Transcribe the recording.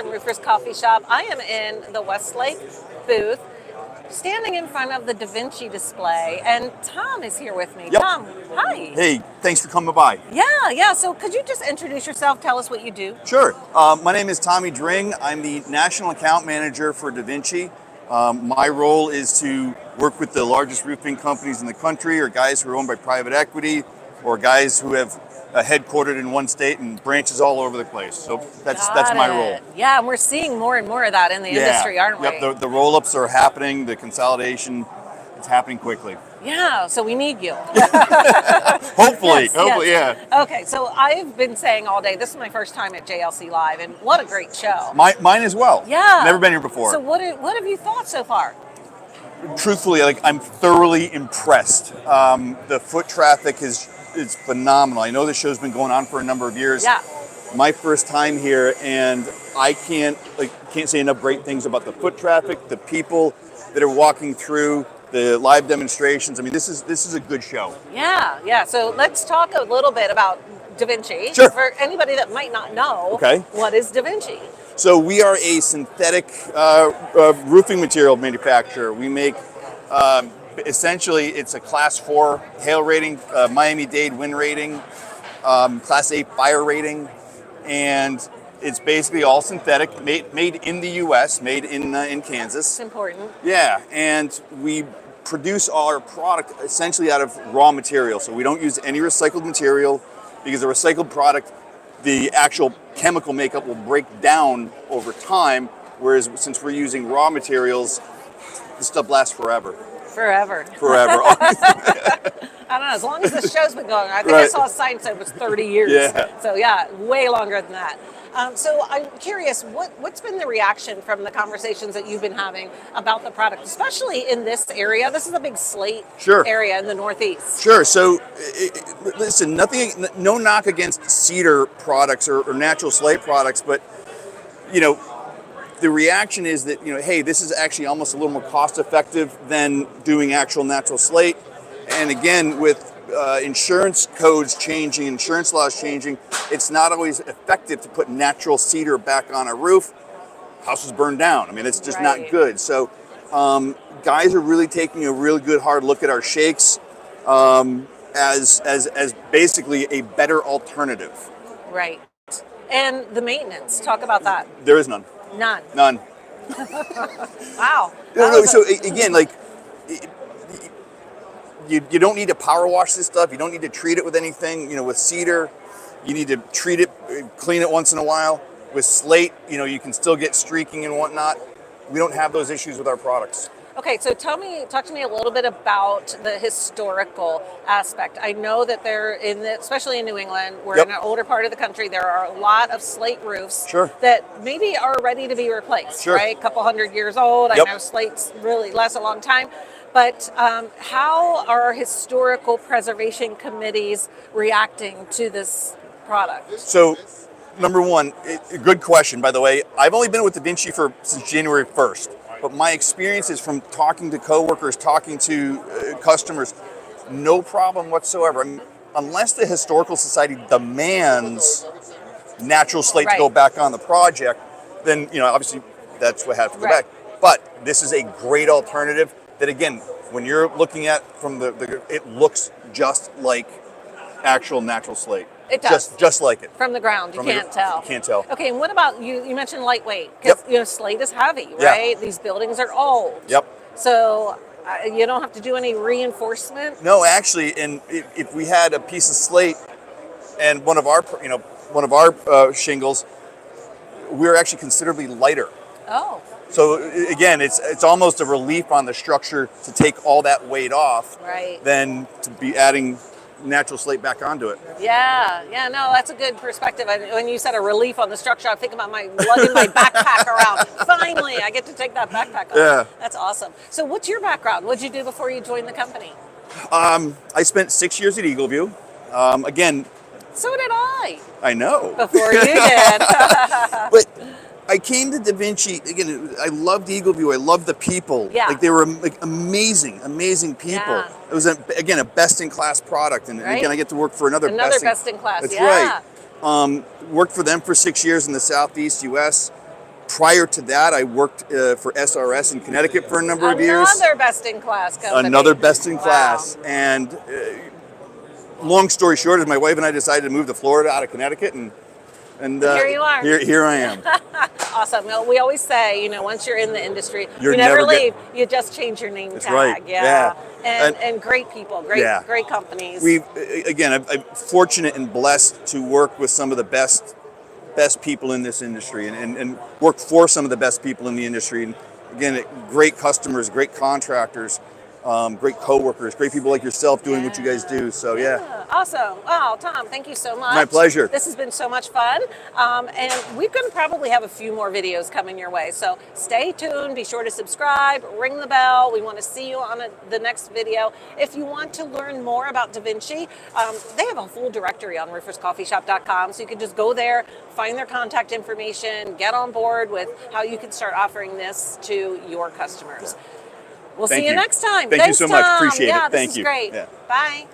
from Roofers Coffee Shop. I am in the Westlake booth, standing in front of the DaVinci display, and Tom is here with me. Yep. Tom, hi. Hey, thanks for coming by. Yeah. So could you just introduce yourself? Tell us what you do. Sure. My name is Tommy Dring. I'm the National Account Manager for DaVinci. My role is to work with the largest roofing companies in the country, or guys who are owned by private equity, or guys who have headquartered in one state and branches all over the place. So that's my role. Yeah, and we're seeing more and more of that in the industry, aren't we? Yep, the roll-ups are happening, the consolidation, it's happening quickly. Yeah, so we need you. Hopefully, yes. yeah. Okay, so I've been saying all day, this is my first time at JLC Live, and what a great show. Mine as well. Yeah. Never been here before. So what have you thought so far? Truthfully, I'm thoroughly impressed. The foot traffic is phenomenal. I know this show's been going on for a number of years. Yeah. My first time here, and I can't say enough great things about the foot traffic, the people that are walking through, the live demonstrations. I mean, this is a good show. Yeah. So let's talk a little bit about DaVinci. Sure. For anybody that might not know, okay, what is DaVinci? So we are a synthetic roofing material manufacturer. We make, essentially, it's a Class 4 hail rating, Miami-Dade wind rating, Class 8 fire rating, and it's basically all synthetic, made in the U.S., made in Kansas. It's important. Yeah, and we produce our product essentially out of raw material. So we don't use any recycled material, because the recycled product, the actual chemical makeup will break down over time, whereas since we're using raw materials, the stuff lasts forever. Forever. I don't know, as long as this show's been going, I think I saw a sign that said it was 30 years. Yeah. So yeah, way longer than that. So I'm curious, what's been the reaction from the conversations that you've been having about the product, especially in this area? This is a big slate area in the Northeast. Sure. So listen, no knock against cedar products or natural slate products, but the reaction is that, hey, this is actually almost a little more cost effective than doing actual natural slate. And again, with insurance codes changing, insurance laws changing, it's not always effective to put natural cedar back on a roof. Houses burn down. I mean, it's just not good. So guys are really taking a really good hard look at our shakes as basically a better alternative. Right. And the maintenance, talk about that. There is none. None. Wow. So again, you don't need to power wash this stuff. You don't need to treat it with anything. With cedar, you need to treat it, clean it once in a while. With slate, you can still get streaking and whatnot. We don't have those issues with our products. Okay, so talk to me a little bit about the historical aspect. I know that especially in New England, we're in an older part of the country, there are a lot of slate roofs that maybe are ready to be replaced, right? A couple hundred years old. I know slates really last a long time. But how are historical preservation committees reacting to this product? So, number one, good question, by the way. I've only been with DaVinci since January 1st. But my experience is from talking to coworkers, talking to customers, no problem whatsoever. I mean, unless the Historical Society demands natural slate to go back on the project, then obviously that's what has to go back. But this is a great alternative that, again, when you're looking at from it looks just like actual natural slate. It does. Just like it. From the ground, you can't tell. You can't tell. Okay, and what about, you mentioned lightweight, because slate is heavy, right? Yeah. These buildings are old. Yep. So you don't have to do any reinforcement? No, actually, and if we had a piece of slate and one of our shingles, we're actually considerably lighter. Oh. So again, it's almost a relief on the structure to take all that weight off, than to be adding natural slate back onto it. Yeah, no, that's a good perspective. When you said a relief on the structure, I'm thinking about lugging my backpack around. Finally, I get to take that backpack off. Yeah. That's awesome. So what's your background? What did you do before you joined the company? I spent 6 years at Eagleview. Again. So did I. I know. Before you did. But I came to DaVinci, again, I loved Eagleview, I loved the people. Yeah. They were amazing people. Yeah. It was, again, a best-in-class product. And again, I get to work for another best-in-class. That's right. Worked for them for 6 years in the Southeast U.S. Prior to that, I worked for SRS in Connecticut for a number of years. Another best-in-class company. Another best-in-class. Wow. And long story short is my wife and I decided to move to Florida out of Connecticut, and here you are. Here I am. Awesome. Well, we always say, you know, once you're in the industry, you never leave. You just change your name tag. Right. Yeah. And great people, great companies. I'm fortunate and blessed to work with some of the best people in this industry, and work for some of the best people in the industry. And again, great customers, great contractors, great coworkers, great people like yourself doing what you guys do. So Awesome. Wow, Tom, thank you so much. My pleasure. This has been so much fun. And we're going to probably have a few more videos coming your way. So stay tuned. Be sure to subscribe, ring the bell. We want to see you on the next video. If you want to learn more about DaVinci, they have a full directory on RoofersCoffeeShop.com. So you can just go there, find their contact information, get on board with how you can start offering this to your customers. We'll see you next time. Thank you so much. Tom. Appreciate it. This Thank is you. great. Bye.